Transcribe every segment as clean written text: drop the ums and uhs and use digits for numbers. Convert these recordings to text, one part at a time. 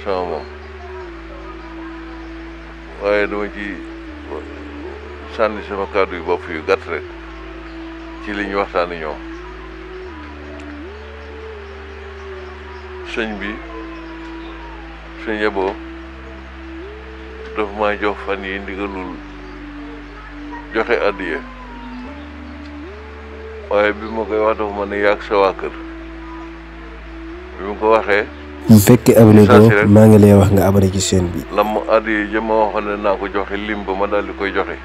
sama moom waaye dama ci sànni sama kàddu yu bopp yu gàtt rek ci li ñu waxtaani ñoom. sëñ bi sëñ Abo dafa maa jox fan yi ndigalul joxe addiya waaye bi ma koy wax dafa ma ne yàgg sa waa kër bi mu ko waxee. bu fekkee abonné ko maa ngi lay wax nga abonné ci chaîne bi. la ma addiya jëm ma waxoon ne naa ko joxe lim ba ma daal di koy joxe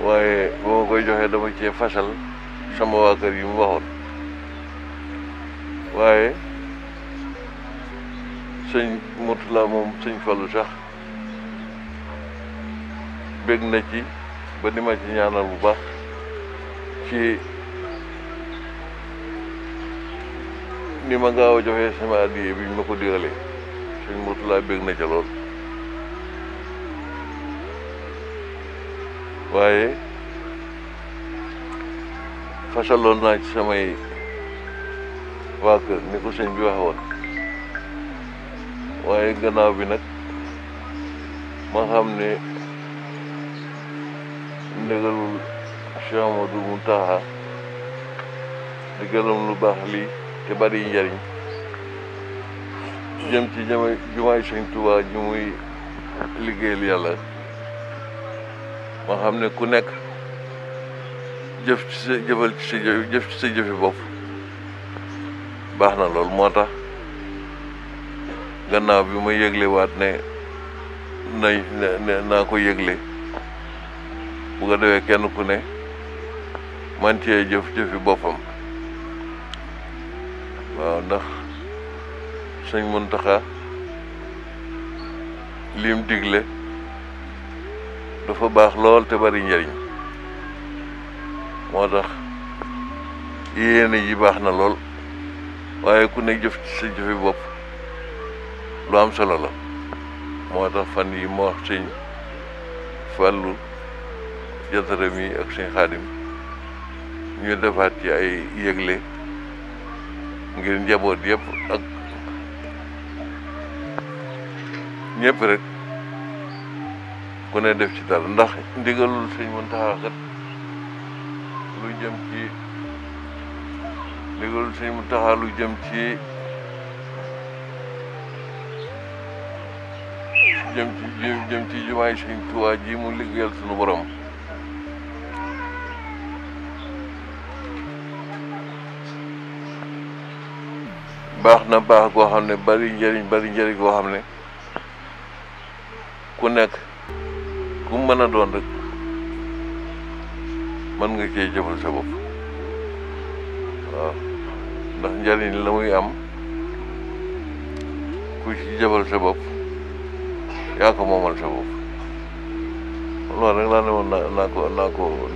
waaye ba ma koy joxe dama cee fasal sama waa kër yi mu waxoon waaye sëñ Murtala moom sëñ Fallu sax bég na ci ba di ma ci ñaanal bu baax ci ni ma gaaw a joxe sama addiya bi ñu ma ko digalee sëñ Murtala bég na ca lool waaye fasaloon naa ci samay waa kër ni ko sëñ bi waxe woon waaye gannaaw bi nag ma xam ne ndigalul Cheikh Amadou Mountakha ndigalam lu baax lii te bari njariñ jëm ci jumaay Sëñ Tuubaa ji muy liggéeyal yàlla ma xam ne ku nekk jëf ci sa jëfi bopp baax na lool moo tax gannaaw bi ma yëgle waat ne naa ko yëgle bu ko defee kenn ku ne man cee jëfi boppam waaw ndax sëñ Muntaxa lim digle dafa baax lool te bari njariñ moo tax yéene yi baax na lool waaye ku ne jëf ci sa jëfi bopp lu am solo la moo tax fan yi ma wax sëñ Fàllu Jatara mi ak sëñ Xaadim ñu defaat ci ay yëgle ngir njaboot yëpp ak ñëpp rek ku ne def ci dara ndax ndigalul sëñ Muntaxa kat lu jëm ci ndigalul sëñ Muntaxa lu jëm ci jumaay Sëñ Tuubaa ji mu liggéeyal sunu borom baax na baax goo xam ne bari njëriñ goo xam ne ku nekk ku mën a doon rek mën nga cee jëfal sa bopp waaw ndax njëriñ la muy am ku ci jëfal sa bopp yaa ko moomal sa bopp loolu rek laa ne woon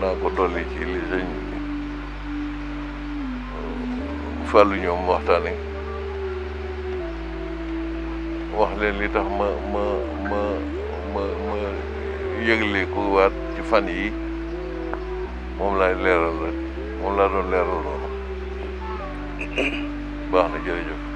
naa ko dolli ci li sëñ Fàllu ñoom waxtaane wax leen li tax ma yëgle ko waat ci fan yi moom laay leeral rek moom laa doon leeral loolu baax na jërëjëf